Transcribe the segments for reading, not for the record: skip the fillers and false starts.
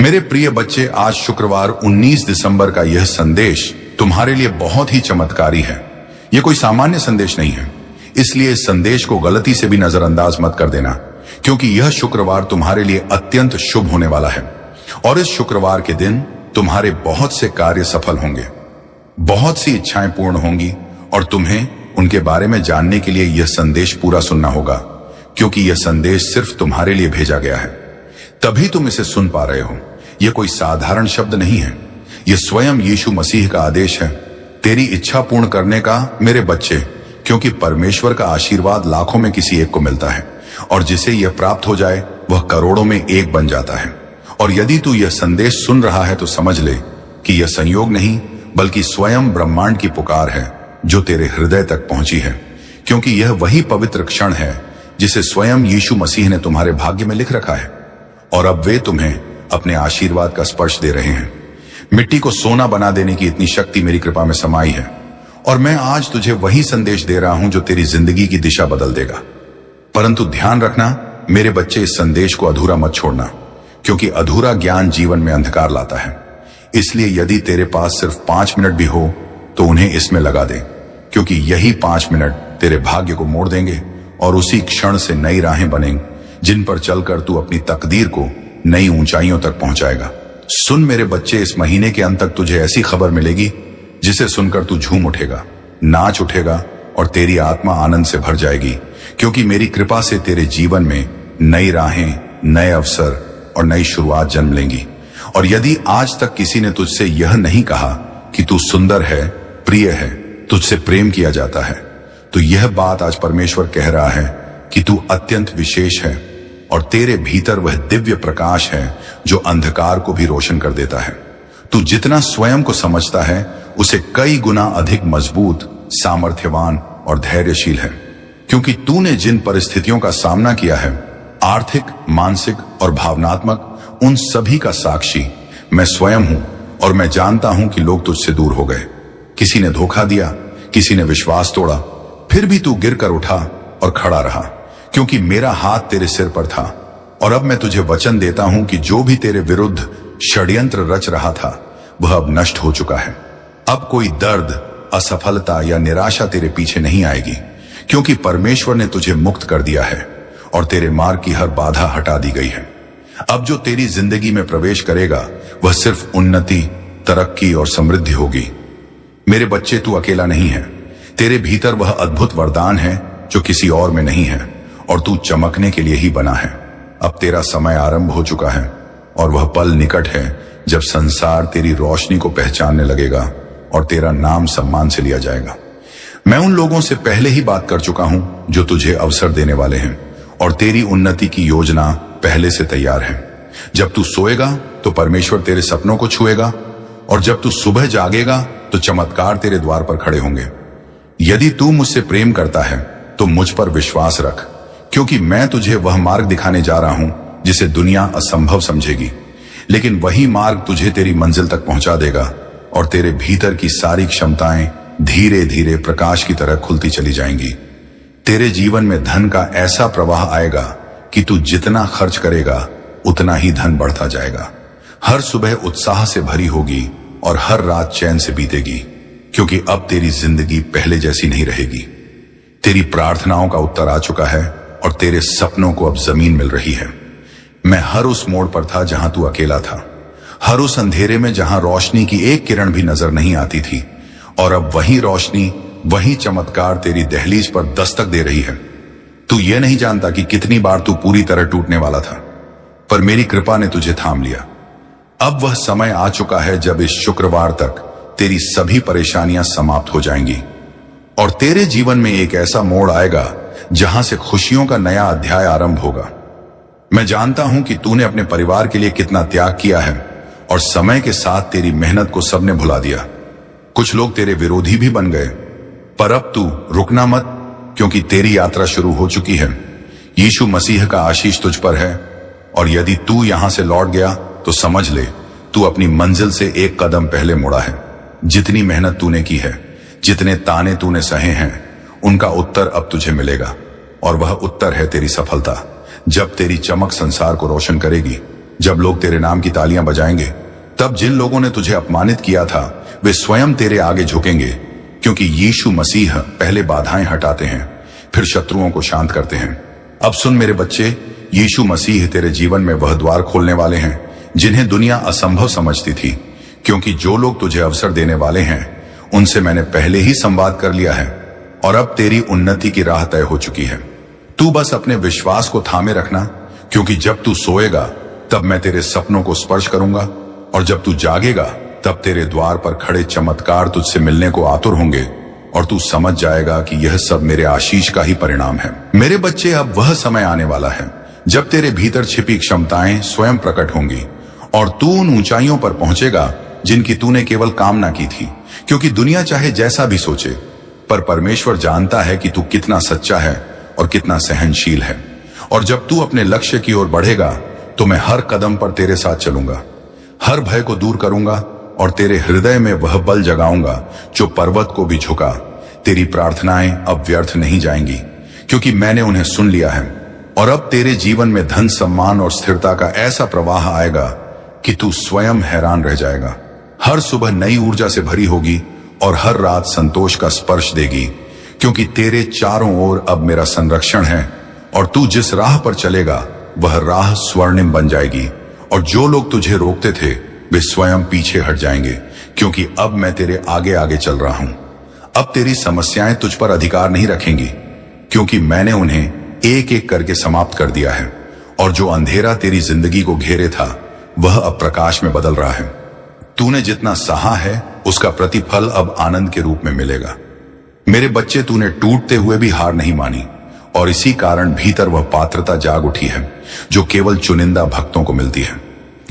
मेरे प्रिय बच्चे, आज शुक्रवार 19 दिसंबर का यह संदेश तुम्हारे लिए बहुत ही चमत्कारी है। यह कोई सामान्य संदेश नहीं है, इसलिए इस संदेश को गलती से भी नजरअंदाज मत कर देना, क्योंकि यह शुक्रवार तुम्हारे लिए अत्यंत शुभ होने वाला है। और इस शुक्रवार के दिन तुम्हारे बहुत से कार्य सफल होंगे, बहुत सी इच्छाएं पूर्ण होंगी और तुम्हें उनके बारे में जानने के लिए यह संदेश पूरा सुनना होगा, क्योंकि यह संदेश सिर्फ तुम्हारे लिए भेजा गया है, तभी तुम इसे सुन पा रहे हो। यह कोई साधारण शब्द नहीं है, यह स्वयं यीशु मसीह का आदेश है तेरी इच्छा पूर्ण करने का, मेरे बच्चे, क्योंकि परमेश्वर का आशीर्वाद लाखों में किसी एक को मिलता है और जिसे यह प्राप्त हो जाए वह करोड़ों में एक बन जाता है। और यदि तू यह संदेश सुन रहा है तो समझ ले कि यह संयोग नहीं बल्कि स्वयं ब्रह्मांड की पुकार है जो तेरे हृदय तक पहुंची है, क्योंकि यह वही पवित्र क्षण है जिसे स्वयं यीशु मसीह ने तुम्हारे भाग्य में लिख रखा है। और अब वे तुम्हें अपने आशीर्वाद का स्पर्श दे रहे हैं। मिट्टी को सोना बना देने की इतनी शक्ति मेरी कृपा में समाई है, और मैं आज तुझे वही संदेश दे रहा हूं जो तेरी जिंदगी की दिशा बदल देगा। परंतु ध्यान रखना मेरे बच्चे, इस संदेश को अधूरा मत छोड़ना, क्योंकि अधूरा ज्ञान जीवन में अंधकार लाता है। इसलिए यदि तेरे पास सिर्फ 5 मिनट भी हो तो उन्हें इसमें लगा दे, क्योंकि यही 5 मिनट तेरे भाग्य को मोड़ देंगे और उसी क्षण से नई राहें बनेंगी जिन पर चलकर तू अपनी तकदीर को नई ऊंचाइयों तक पहुंचाएगा। सुन मेरे बच्चे, इस महीने के अंत तक तुझे ऐसी खबर मिलेगी जिसे सुनकर तू झूम उठेगा, नाच उठेगा और तेरी आत्मा आनंद से भर जाएगी, क्योंकि मेरी कृपा से तेरे जीवन में नई राहें, नए अवसर और नई शुरुआत जन्म लेंगी। और यदि आज तक किसी ने तुझसे यह नहीं कहा कि तू सुंदर है, प्रिय है, तुझसे प्रेम किया जाता है, तो यह बात आज परमेश्वर कह रहा है कि तू अत्यंत विशेष है और तेरे भीतर वह दिव्य प्रकाश है जो अंधकार को भी रोशन कर देता है। तू जितना स्वयं को समझता है उसे कई गुना अधिक मजबूत, सामर्थ्यवान और धैर्यशील है, क्योंकि तूने जिन परिस्थितियों का सामना किया है, आर्थिक, मानसिक और भावनात्मक, उन सभी का साक्षी मैं स्वयं हूं। और मैं जानता हूं कि लोग तुझसे दूर हो गए, किसी ने धोखा दिया, किसी ने विश्वास तोड़ा, फिर भी तू गिर कर उठा और खड़ा रहा, क्योंकि मेरा हाथ तेरे सिर पर था। और अब मैं तुझे वचन देता हूं कि जो भी तेरे विरुद्ध षड्यंत्र रच रहा था वह अब नष्ट हो चुका है। अब कोई दर्द, असफलता या निराशा तेरे पीछे नहीं आएगी, क्योंकि परमेश्वर ने तुझे मुक्त कर दिया है और तेरे मार्ग की हर बाधा हटा दी गई है। अब जो तेरी जिंदगी में प्रवेश करेगा वह सिर्फ उन्नति, तरक्की और समृद्धि होगी। मेरे बच्चे, तू अकेला नहीं है, तेरे भीतर वह अद्भुत वरदान है जो किसी और में नहीं है और तू चमकने के लिए ही बना है। अब तेरा समय आरंभ हो चुका है और वह पल निकट है जब संसार तेरी रोशनी को पहचानने लगेगा और तेरा नाम सम्मान से लिया जाएगा। मैं उन लोगों से पहले ही बात कर चुका हूं जो तुझे अवसर देने वाले हैं और तेरी उन्नति की योजना पहले से तैयार है। जब तू सोएगा तो परमेश्वर तेरे सपनों को छुएगा और जब तू सुबह जागेगा तो चमत्कार तेरे द्वार पर खड़े होंगे। यदि तू मुझसे प्रेम करता है तो मुझ पर विश्वास रख, क्योंकि मैं तुझे वह मार्ग दिखाने जा रहा हूं जिसे दुनिया असंभव समझेगी, लेकिन वही मार्ग तुझे तेरी मंजिल तक पहुंचा देगा और तेरे भीतर की सारी क्षमताएं धीरे धीरे प्रकाश की तरह खुलती चली जाएंगी। तेरे जीवन में धन का ऐसा प्रवाह आएगा कि तू जितना खर्च करेगा उतना ही धन बढ़ता जाएगा। हर सुबह उत्साह से भरी होगी और हर रात चैन से बीतेगी, क्योंकि अब तेरी जिंदगी पहले जैसी नहीं रहेगी। तेरी प्रार्थनाओं का उत्तर आ चुका है और तेरे सपनों को अब जमीन मिल रही है। मैं हर उस मोड़ पर था जहां तू अकेला था, हर उस अंधेरे में जहां रोशनी की एक किरण भी नजर नहीं आती थी, और अब वही रोशनी, वही चमत्कार तेरी दहलीज पर दस्तक दे रही है। तू ये नहीं जानता कि कितनी बार तू पूरी तरह टूटने वाला था, पर मेरी कृपा ने तुझे थाम लिया। अब वह समय आ चुका है जब इस शुक्रवार तक तेरी सभी परेशानियां समाप्त हो जाएंगी और तेरे जीवन में एक ऐसा मोड़ आएगा जहां से खुशियों का नया अध्याय आरंभ होगा। मैं जानता हूं कि तूने अपने परिवार के लिए कितना त्याग किया है और समय के साथ तेरी मेहनत को सबने भुला दिया। कुछ लोग तेरे विरोधी भी बन गए, पर अब तू रुकना मत, क्योंकि तेरी यात्रा शुरू हो चुकी है। यीशु मसीह का आशीष तुझ पर है और यदि तू यहां से लौट गया तो समझ ले तू अपनी मंजिल से एक कदम पहले मुड़ा है। जितनी मेहनत तूने की है, जितने ताने तूने सहे हैं, उनका उत्तर अब तुझे मिलेगा और वह उत्तर है तेरी सफलता। जब तेरी चमक संसार को रोशन करेगी जब लोग तेरे नाम की तालियां बजाएंगे, तब जिन लोगों ने तुझे अपमानित किया था वे स्वयं तेरे आगे झुकेंगे, क्योंकि यीशु मसीह पहले बाधाएं हटाते हैं, फिर शत्रुओं को शांत करते हैं। अब सुन मेरे बच्चे, यीशु मसीह तेरे जीवन में वह द्वार खोलने वाले हैं जिन्हें दुनिया असंभव समझती थी, क्योंकि जो लोग तुझे अवसर देने वाले हैं उनसे मैंने पहले ही संवाद कर लिया है और अब तेरी उन्नति की राह तय हो चुकी है। तू बस अपने विश्वास को थामे रखना, क्योंकि जब तू सोएगा तब मैं तेरे सपनों को स्पर्श करूंगा और जब तू जागेगा तब तेरे द्वार पर खड़े चमत्कार तुझसे मिलने को आतुर होंगे और तू समझ जाएगा कि यह सब मेरे आशीष का ही परिणाम है। मेरे बच्चे, अब वह समय आने वाला है जब तेरे भीतर छिपी क्षमताएं स्वयं प्रकट होंगी और तू उन ऊंचाइयों पर पहुंचेगा जिनकी तूने केवल कामना की थी, क्योंकि दुनिया चाहे जैसा भी सोचे, पर परमेश्वर जानता है कि तू कितना सच्चा है और कितना सहनशील है। और जब तू अपने लक्ष्य की ओर बढ़ेगा तो मैं हर कदम पर तेरे साथ चलूंगा, हर भय को दूर करूंगा और तेरे हृदय में वह बल जगाऊंगा जो पर्वत को भी झुका। तेरी प्रार्थनाएं अब व्यर्थ नहीं जाएंगी, क्योंकि मैंने उन्हें सुन लिया है। और अब तेरे जीवन में धन, सम्मान और स्थिरता का ऐसा प्रवाह आएगा कि तू स्वयं हैरान रह जाएगा। हर सुबह नई ऊर्जा से भरी होगी और हर रात संतोष का स्पर्श देगी, क्योंकि तेरे चारों ओर अब मेरा संरक्षण है और तू जिस राह पर चलेगा वह राह स्वर्णिम बन जाएगी। और जो लोग तुझे रोकते थे वे स्वयं पीछे हट जाएंगे, क्योंकि अब मैं तेरे आगे आगे चल रहा हूं। अब तेरी समस्याएं तुझ पर अधिकार नहीं रखेंगी, क्योंकि मैंने उन्हें एक एक करके समाप्त कर दिया है और जो अंधेरा तेरी जिंदगी को घेरे था वह अब प्रकाश में बदल रहा है। तूने जितना सहा है उसका प्रतिफल अब आनंद के रूप में मिलेगा। मेरे बच्चे, तूने टूटते हुए भी हार नहीं मानी और इसी कारण भीतर वह पात्रता जाग उठी है जो केवल चुनिंदा भक्तों को मिलती है।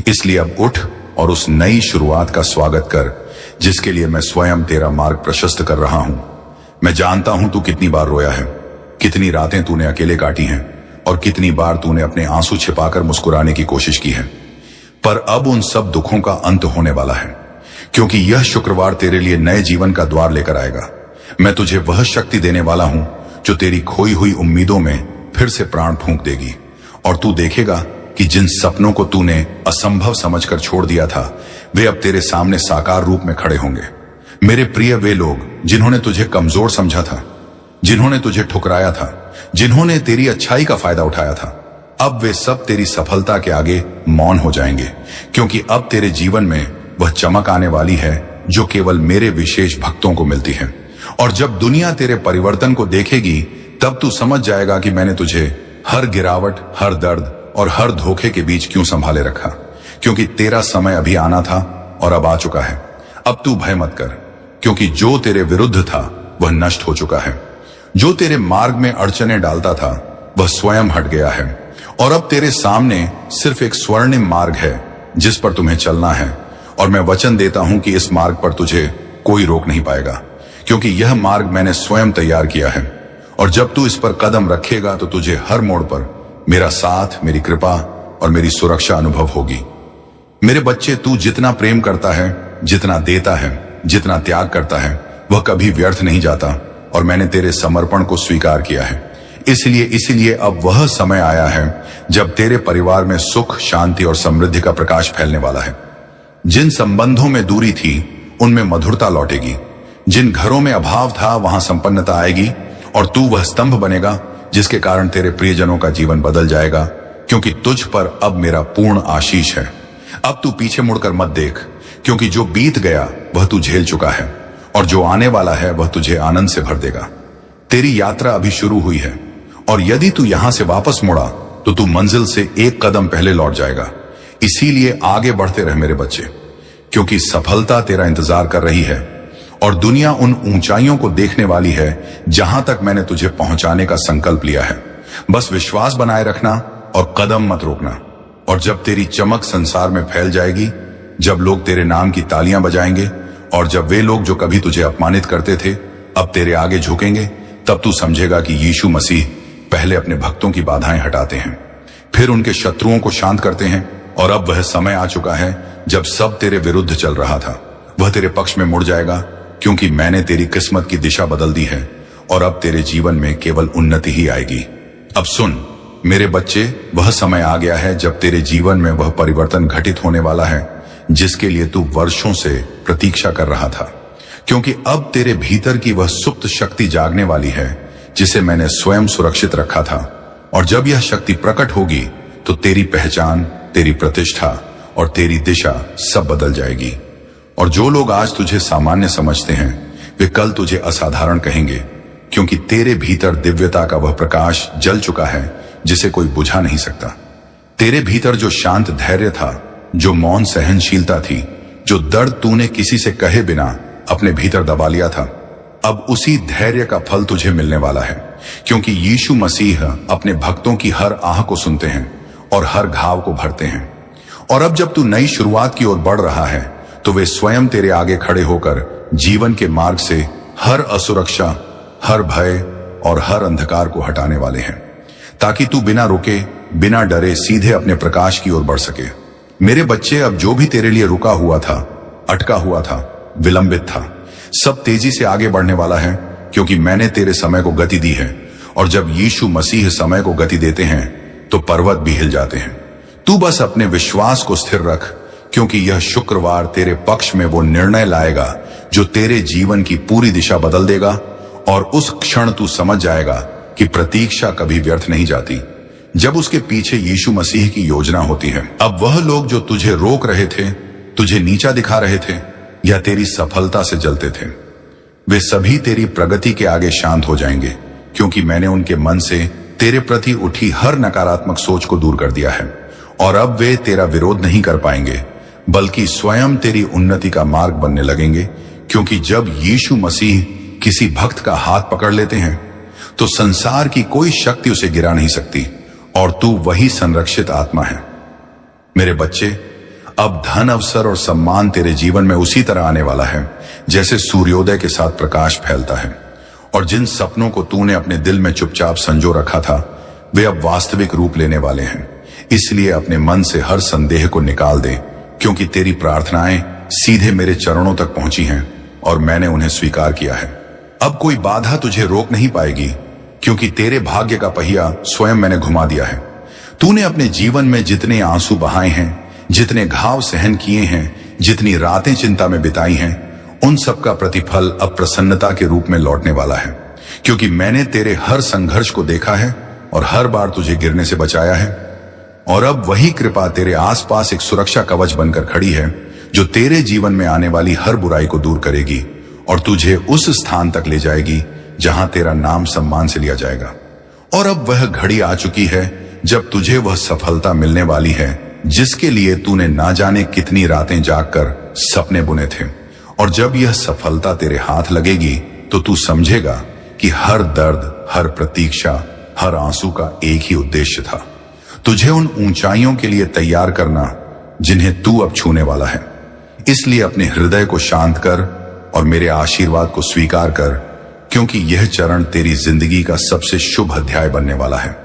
इसलिए अब उठ और उस नई शुरुआत का स्वागत कर जिसके लिए मैं स्वयं तेरा मार्ग प्रशस्त कर रहा हूं। मैं जानता हूं तू कितनी बार रोया है, कितनी रातें तूने अकेले काटी हैं और कितनी बार तूने अपने आंसू छिपाकर मुस्कुराने की कोशिश की है। पर अब उन सब दुखों का अंत होने वाला है, क्योंकि यह शुक्रवार तेरे लिए नए जीवन का द्वार लेकर आएगा। मैं तुझे वह शक्ति देने वाला हूं जो तेरी खोई हुई उम्मीदों में फिर से प्राण फूंक देगी और तू देखेगा कि जिन सपनों को तूने असंभव समझकर छोड़ दिया था वे अब तेरे सामने साकार रूप में खड़े होंगे। मेरे प्रिय, वे लोग जिन्होंने तुझे कमजोर समझा था, जिन्होंने तुझे ठुकराया था, जिन्होंने तेरी अच्छाई का फायदा उठाया था, अब वे सब तेरी सफलता के आगे मौन हो जाएंगे, क्योंकि अब तेरे जीवन में वह चमक आने वाली है जो केवल मेरे विशेष भक्तों को मिलती है। और जब दुनिया तेरे परिवर्तन को देखेगी तब तू समझ जाएगा कि मैंने तुझे हर गिरावट, हर दर्द और हर धोखे के बीच क्यों संभाले रखा, क्योंकि तेरा समय अभी आना था और अब आ चुका है। अब तू भय मत कर, क्योंकि जो तेरे विरुद्ध था वह नष्ट हो चुका है। जो तेरे मार्ग में अड़चने डालता था वह स्वयं हट गया है और अब तेरे सामने सिर्फ एक स्वर्णिम मार्ग है जिस पर तुम्हें चलना है। और मैं वचन देता हूं कि इस मार्ग पर तुझे कोई रोक नहीं पाएगा, क्योंकि यह मार्ग मैंने स्वयं तैयार किया है। और जब तू इस पर कदम रखेगा तो तुझे हर मोड़ पर मेरा साथ, मेरी कृपा और मेरी सुरक्षा अनुभव होगी। मेरे बच्चे, तू जितना प्रेम करता है, जितना देता है, जितना त्याग करता है, वह कभी व्यर्थ नहीं जाता और मैंने तेरे समर्पण को स्वीकार किया है। इसीलिए अब वह समय आया है जब तेरे परिवार में सुख, शांति और समृद्धि का प्रकाश फैलने वाला है। जिन संबंधों में दूरी थी उनमें मधुरता लौटेगी, जिन घरों में अभाव था वहां संपन्नता आएगी और तू वह स्तंभ बनेगा जिसके कारण तेरे प्रियजनों का जीवन बदल जाएगा, क्योंकि तुझ पर अब मेरा पूर्ण आशीष है। अब तू पीछे मुड़कर मत देख, क्योंकि जो बीत गया वह तू झेल चुका है और जो आने वाला है वह तुझे आनंद से भर देगा। तेरी यात्रा अभी शुरू हुई है और यदि तू यहां से वापस मुड़ा तो तू मंजिल से एक कदम पहले लौट जाएगा। इसीलिए आगे बढ़ते रह मेरे बच्चे, क्योंकि सफलता तेरा इंतजार कर रही है और दुनिया उन ऊंचाइयों को देखने वाली है जहां तक मैंने तुझे पहुंचाने का संकल्प लिया है। बस विश्वास बनाए रखना और कदम मत रोकना। और जब तेरी चमक संसार में फैल जाएगी, जब लोग तेरे नाम की तालियां बजाएंगे और जब वे लोग जो कभी तुझे अपमानित करते थे अब तेरे आगे झुकेंगे, तब तू समझेगा कि यीशु मसीह पहले अपने भक्तों की बाधाएं हटाते हैं, फिर उनके शत्रुओं को शांत करते हैं। और अब वह समय आ चुका है जब सब तेरे विरुद्ध चल रहा था वह तेरे पक्ष में मुड़ जाएगा, क्योंकि मैंने तेरी किस्मत की दिशा बदल दी है और अब तेरे जीवन में केवल उन्नति ही आएगी। अब सुन, मेरे बच्चे, वह समय आ गया है जब तेरे जीवन में वह परिवर्तन घटित होने वाला है जिसके लिए तू वर्षों से प्रतीक्षा कर रहा था, क्योंकि अब तेरे भीतर की वह सुप्त शक्ति जागने वाली है जिसे मैंने स्वयं सुरक्षित रखा था। और जब यह शक्ति प्रकट होगी तो तेरी पहचान, तेरी प्रतिष्ठा और तेरी दिशा सब बदल जाएगी। और जो लोग आज तुझे सामान्य समझते हैं वे कल तुझे असाधारण कहेंगे, क्योंकि तेरे भीतर दिव्यता का वह प्रकाश जल चुका है जिसे कोई बुझा नहीं सकता। तेरे भीतर जो शांत धैर्य था, जो मौन सहनशीलता थी, जो दर्द तूने किसी से कहे बिना अपने भीतर दबा लिया था, अब उसी धैर्य का फल तुझे मिलने वाला है, क्योंकि यीशु मसीह अपने भक्तों की हर आह को सुनते हैं और हर घाव को भरते हैं। और अब जब तू नई शुरुआत की ओर बढ़ रहा है तो वे स्वयं तेरे आगे खड़े होकर जीवन के मार्ग से हर असुरक्षा, हर भय और हर अंधकार को हटाने वाले हैं, ताकि तू बिना रुके, बिना डरे सीधे अपने प्रकाश की ओर बढ़ सके। मेरे बच्चे, अब जो भी तेरे लिए रुका हुआ था, अटका हुआ था, विलंबित था, सब तेजी से आगे बढ़ने वाला है, क्योंकि मैंने तेरे समय को गति दी है। और जब यीशु मसीह समय को गति देते हैं तो पर्वत भी हिल जाते हैं। तू बस अपने विश्वास को स्थिर रख, क्योंकि यह शुक्रवार तेरे पक्ष में वो निर्णय लाएगा जो तेरे जीवन की पूरी दिशा बदल देगा। और उस क्षण तू समझ जाएगा कि प्रतीक्षा कभी व्यर्थ नहीं जाती, जब उसके पीछे यीशु मसीह की योजना होती है। अब वह लोग जो तुझे रोक रहे थे, तुझे नीचा दिखा रहे थे या तेरी सफलता से जलते थे, वे सभी तेरी प्रगति के आगे शांत हो जाएंगे, क्योंकि मैंने उनके मन से तेरे प्रति उठी हर नकारात्मक सोच को दूर कर दिया है। और अब वे तेरा विरोध नहीं कर पाएंगे, बल्कि स्वयं तेरी उन्नति का मार्ग बनने लगेंगे, क्योंकि जब यीशु मसीह किसी भक्त का हाथ पकड़ लेते हैं तो संसार की कोई शक्ति उसे गिरा नहीं सकती, और तू वही संरक्षित आत्मा है। मेरे बच्चे, अब धन, अवसर और सम्मान तेरे जीवन में उसी तरह आने वाला है जैसे सूर्योदय के साथ प्रकाश फैलता है। और जिन सपनों को तूने अपने दिल में चुपचाप संजो रखा था, वे अब वास्तविक रूप लेने वाले हैं। इसलिए अपने मन से हर संदेह को निकाल दे, क्योंकि तेरी प्रार्थनाएं सीधे मेरे चरणों तक पहुंची हैं और मैंने उन्हें स्वीकार किया है। अब कोई बाधा तुझे रोक नहीं पाएगी, क्योंकि तेरे भाग्य का पहिया स्वयं मैंने घुमा दिया है। तूने अपने जीवन में जितने आंसू बहाए हैं, जितने घाव सहन किए हैं, जितनी रातें चिंता में बिताई हैं, उन सब का प्रतिफल अब प्रसन्नता के रूप में लौटने वाला है, क्योंकि मैंने तेरे हर संघर्ष को देखा है और हर बार तुझे गिरने से बचाया है। और अब वही कृपा तेरे आसपास एक सुरक्षा कवच बनकर खड़ी है, जो तेरे जीवन में आने वाली हर बुराई को दूर करेगी और तुझे उस स्थान तक ले जाएगी जहां तेरा नाम सम्मान से लिया जाएगा। और अब वह घड़ी आ चुकी है जब तुझे वह सफलता मिलने वाली है जिसके लिए तूने ना जाने कितनी रातें जागकर सपने बुने थे। और जब यह सफलता तेरे हाथ लगेगी तो तू समझेगा कि हर दर्द, हर प्रतीक्षा, हर आंसू का एक ही उद्देश्य था, तुझे उन ऊंचाइयों के लिए तैयार करना जिन्हें तू अब छूने वाला है। इसलिए अपने हृदय को शांत कर और मेरे आशीर्वाद को स्वीकार कर, क्योंकि यह चरण तेरी जिंदगी का सबसे शुभ अध्याय बनने वाला है।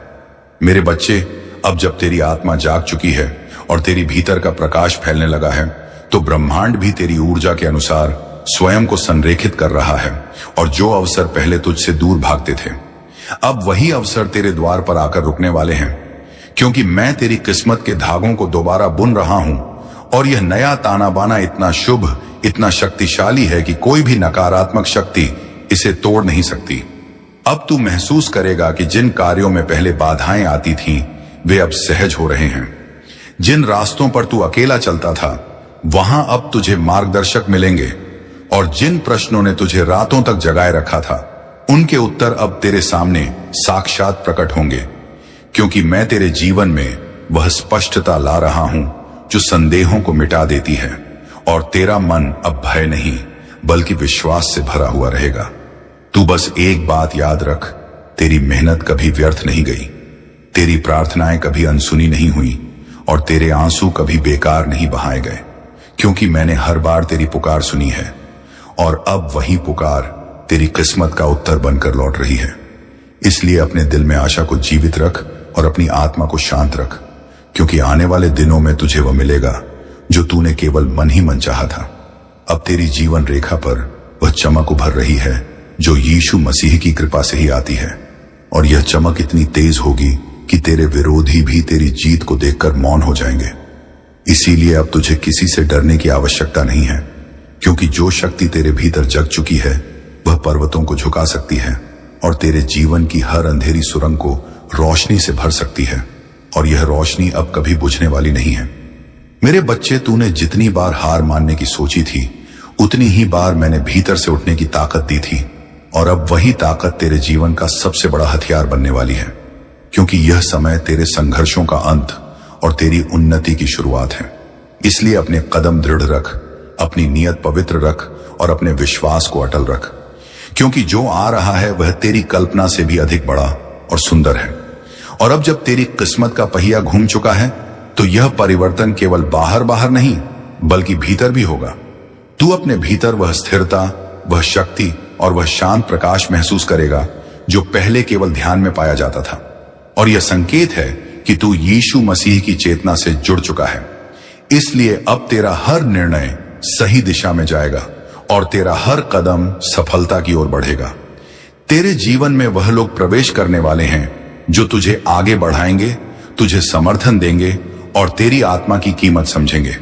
मेरे बच्चे, अब जब तेरी आत्मा जाग चुकी है और तेरी भीतर का प्रकाश फैलने लगा है, तो ब्रह्मांड भी तेरी ऊर्जा के अनुसार स्वयं को संरेखित कर रहा है। और जो अवसर पहले तुझसे दूर भागते थे, अब वही अवसर तेरे द्वार पर आकर रुकने वाले हैं, क्योंकि मैं तेरी किस्मत के धागों को दोबारा बुन रहा हूं। और यह नया ताना बाना इतना शुभ, इतना शक्तिशाली है कि कोई भी नकारात्मक शक्ति इसे तोड़ नहीं सकती। अब तू महसूस करेगा कि जिन कार्यों में पहले बाधाएं आती थीं, वे अब सहज हो रहे हैं। जिन रास्तों पर तू अकेला चलता था, वहां अब तुझे मार्गदर्शक मिलेंगे। और जिन प्रश्नों ने तुझे रातों तक जगाए रखा था, उनके उत्तर अब तेरे सामने साक्षात प्रकट होंगे, क्योंकि मैं तेरे जीवन में वह स्पष्टता ला रहा हूं जो संदेहों को मिटा देती है। और तेरा मन अब भय नहीं बल्कि विश्वास से भरा हुआ रहेगा। तू बस एक बात याद रख, तेरी मेहनत कभी व्यर्थ नहीं गई, तेरी प्रार्थनाएं कभी अनसुनी नहीं हुई और तेरे आंसू कभी बेकार नहीं बहाए गए, क्योंकि मैंने हर बार तेरी पुकार सुनी है। और अब वही पुकार तेरी किस्मत का उत्तर बनकर लौट रही है। इसलिए अपने दिल में आशा को जीवित रख और अपनी आत्मा को शांत रख, क्योंकि आने वाले दिनों में तुझे वह मिलेगा जो तूने केवल मन ही मन चाहा था। अब तेरी जीवन रेखा पर वह चमक उभर रही है जो यीशु मसीह की कृपा से ही आती है। और यह चमक इतनी तेज होगी कि तेरे विरोधी भी तेरी जीत को देखकर मौन हो जाएंगे। इसीलिए अब तुझे किसी से डरने की आवश्यकता नहीं है, क्योंकि जो शक्ति तेरे भीतर जग चुकी है वह पर्वतों को झुका सकती है और तेरे जीवन की हर अंधेरी सुरंग को रोशनी से भर सकती है। और यह रोशनी अब कभी बुझने वाली नहीं है। मेरे बच्चे, तूने जितनी बार हार मानने की सोची थी उतनी ही बार मैंने भीतर से उठने की ताकत दी थी, और अब वही ताकत तेरे जीवन का सबसे बड़ा हथियार बनने वाली है, क्योंकि यह समय तेरे संघर्षों का अंत और तेरी उन्नति की शुरुआत है। इसलिए अपने कदम दृढ़ रख, अपनी नीयत पवित्र रख और अपने विश्वास को अटल रख, क्योंकि जो आ रहा है वह तेरी कल्पना से भी अधिक बड़ा और सुंदर है। और अब जब तेरी किस्मत का पहिया घूम चुका है तो यह परिवर्तन केवल बाहर बाहर नहीं बल्कि भीतर भी होगा। तू अपने भीतर वह स्थिरता, वह शक्ति और वह शांत प्रकाश महसूस करेगा जो पहले केवल ध्यान में पाया जाता था। और यह संकेत है कि तू यीशु मसीह की चेतना से जुड़ चुका है। इसलिए अब तेरा हर निर्णय सही दिशा में जाएगा और तेरा हर कदम सफलता की ओर बढ़ेगा। तेरे जीवन में वह लोग प्रवेश करने वाले हैं जो तुझे आगे बढ़ाएंगे, तुझे समर्थन देंगे और तेरी आत्मा की कीमत समझेंगे,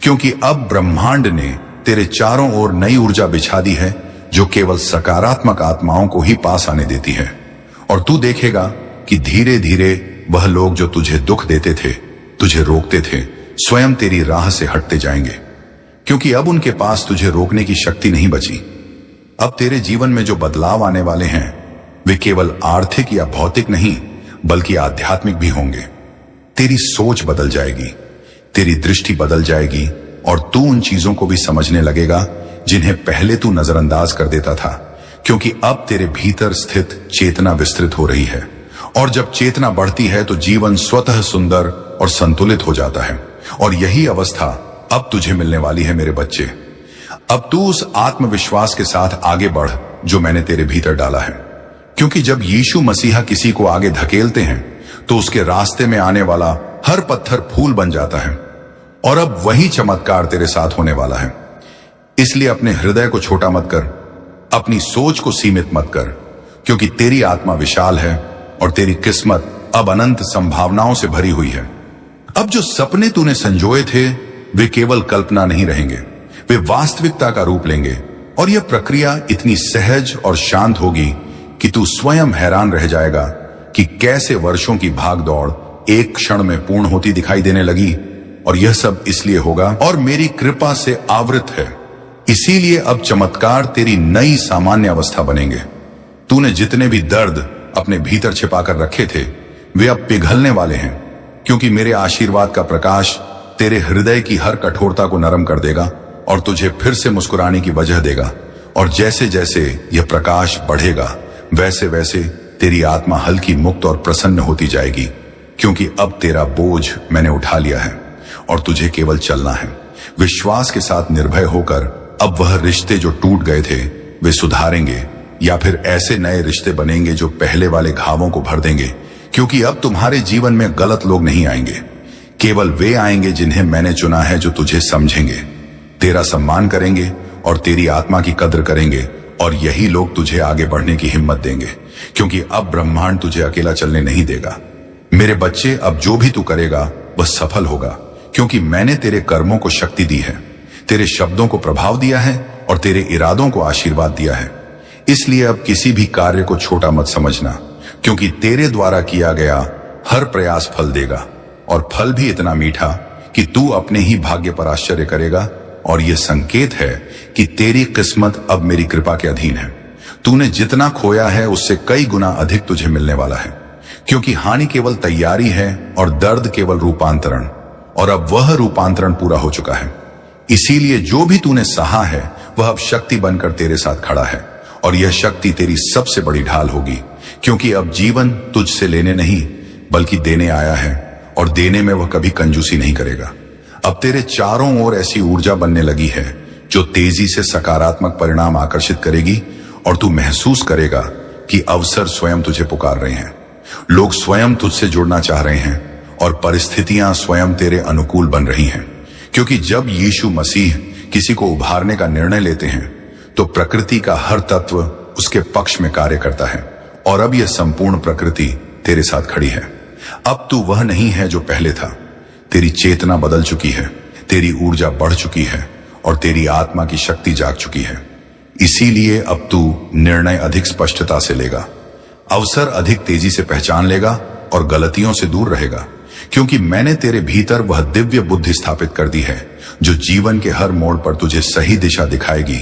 क्योंकि अब ब्रह्मांड ने तेरे चारों ओर नई ऊर्जा बिछा दी है जो केवल सकारात्मक आत्माओं को ही पास आने देती है। और तू देखेगा कि धीरे धीरे वह लोग जो तुझे दुख देते थे, तुझे रोकते थे, स्वयं तेरी राह से हटते जाएंगे, क्योंकि अब उनके पास तुझे रोकने की शक्ति नहीं बची। अब तेरे जीवन में जो बदलाव आने वाले हैं वे केवल आर्थिक या भौतिक नहीं बल्कि आध्यात्मिक भी होंगे। तेरी सोच बदल जाएगी, तेरी दृष्टि बदल जाएगी और तू उन चीजों को भी समझने लगेगा जिन्हें पहले तू नजरअंदाज कर देता था, क्योंकि अब तेरे भीतर स्थित चेतना विस्तृत हो रही है। और जब चेतना बढ़ती है तो जीवन स्वतः सुंदर और संतुलित हो जाता है। और यही अवस्था अब तुझे मिलने वाली है मेरे बच्चे। अब तू उस आत्मविश्वास के साथ आगे बढ़ जो मैंने तेरे भीतर डाला है, क्योंकि जब यीशु मसीहा किसी को आगे धकेलते हैं तो उसके रास्ते में आने वाला हर पत्थर फूल बन जाता है। और अब वही चमत्कार तेरे साथ होने वाला है। इसलिए अपने हृदय को छोटा मत कर, अपनी सोच को सीमित मत कर, क्योंकि तेरी आत्मा विशाल है और तेरी किस्मत अब अनंत संभावनाओं से भरी हुई है। अब जो सपने तूने संजोए थे वे केवल कल्पना नहीं रहेंगे, वे वास्तविकता का रूप लेंगे। और यह प्रक्रिया इतनी सहज और शांत होगी कि तू स्वयं हैरान रह जाएगा कि कैसे वर्षों की भागदौड़ एक क्षण में पूर्ण होती दिखाई देने लगी। और यह सब इसलिए होगा और मेरी कृपा से आवृत है। इसीलिए अब चमत्कार तेरी नई सामान्य अवस्था बनेंगे। तूने जितने भी दर्द अपने भीतर छिपाकर रखे थे वे अब पिघलने वाले हैं, क्योंकि मेरे आशीर्वाद का प्रकाश तेरे हृदय की हर कठोरता को नरम कर देगा और तुझे फिर से मुस्कुराने की वजह देगा। और जैसे जैसे यह प्रकाश बढ़ेगा वैसे वैसे तेरी आत्मा हल्की, मुक्त और प्रसन्न होती जाएगी, क्योंकि अब तेरा बोझ मैंने उठा लिया है और तुझे केवल चलना है। विश्वास के साथ निर्भय होकर अब वह रिश्ते जो टूट गए थे वे सुधारेंगे, या फिर ऐसे नए रिश्ते बनेंगे जो पहले वाले घावों को भर देंगे, क्योंकि अब तुम्हारे जीवन में गलत लोग नहीं आएंगे, केवल वे आएंगे जिन्हें मैंने चुना है, जो तुझे समझेंगे, तेरा सम्मान करेंगे और तेरी आत्मा की कद्र करेंगे। और यही लोग तुझे आगे बढ़ने की हिम्मत देंगे, क्योंकि अब ब्रह्मांड तुझे अकेला चलने नहीं देगा। मेरे बच्चे, अब जो भी तू करेगा वह सफल होगा, क्योंकि मैंने तेरे कर्मों को शक्ति दी है, तेरे शब्दों को प्रभाव दिया है और तेरे इरादों को आशीर्वाद दिया है। इसलिए अब किसी भी कार्य को छोटा मत समझना, क्योंकि तेरे द्वारा किया गया हर प्रयास फल देगा, और फल भी इतना मीठा कि तू अपने ही भाग्य पर आश्चर्य करेगा। और यह संकेत है कि तेरी किस्मत अब मेरी कृपा के अधीन है। तूने जितना खोया है उससे कई गुना अधिक तुझे मिलने वाला है, क्योंकि हानि केवल तैयारी है और दर्द केवल रूपांतरण, और अब वह रूपांतरण पूरा हो चुका है। इसीलिए जो भी तूने सहा है वह अब शक्ति बनकर तेरे साथ खड़ा है, और यह शक्ति तेरी सबसे बड़ी ढाल होगी, क्योंकि अब जीवन तुझसे लेने नहीं बल्कि देने आया है, और देने में वह कभी कंजूसी नहीं करेगा। अब तेरे चारों ओर ऐसी ऊर्जा बनने लगी है जो तेजी से सकारात्मक परिणाम आकर्षित करेगी, और तू महसूस करेगा कि अवसर स्वयं तुझे पुकार रहे हैं, लोग स्वयं तुझसे जुड़ना चाह रहे हैं, और परिस्थितियां स्वयं तेरे अनुकूल बन रही हैं। क्योंकि जब यीशु मसीह किसी को उभारने का निर्णय लेते हैं तो प्रकृति का हर तत्व उसके पक्ष में कार्य करता है, और अब यह संपूर्ण प्रकृति तेरे साथ खड़ी है। अब तू वह नहीं है जो पहले था। तेरी चेतना बदल चुकी है, तेरी ऊर्जा बढ़ चुकी है और तेरी आत्मा की शक्ति जाग चुकी है। इसीलिए अब तू निर्णय अधिक स्पष्टता से लेगा, अवसर अधिक तेजी से पहचान लेगा और गलतियों से दूर रहेगा, क्योंकि मैंने तेरे भीतर वह दिव्य बुद्धि स्थापित कर दी है जो जीवन के हर मोड़ पर तुझे सही दिशा दिखाएगी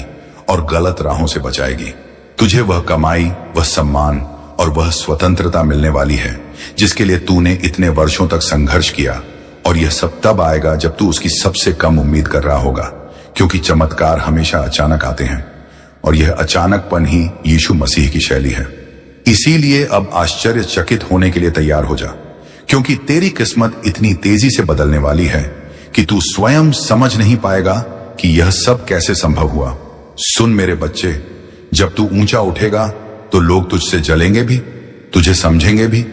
और गलत राहों से बचाएगी। तुझे वह कमाई, वह सम्मान और वह स्वतंत्रता मिलने वाली है जिसके लिए तूने इतने वर्षों तक संघर्ष किया, और यह सब तब आएगा जब तू उसकी सबसे कम उम्मीद कर रहा होगा, क्योंकि चमत्कार हमेशा अचानक आते हैं और यह अचानकपन ही यीशु मसीह की शैली है। इसीलिए अब आश्चर्यचकित होने के लिए तैयार हो जा, क्योंकि तेरी किस्मत इतनी तेजी से बदलने वाली है कि तू स्वयं समझ नहीं पाएगा कि यह सब कैसे संभव हुआ। सुन मेरे बच्चे, जब तू ऊंचा उठेगा तो लोग तुझसे जलेंगे भी, तुझे समझेंगे भी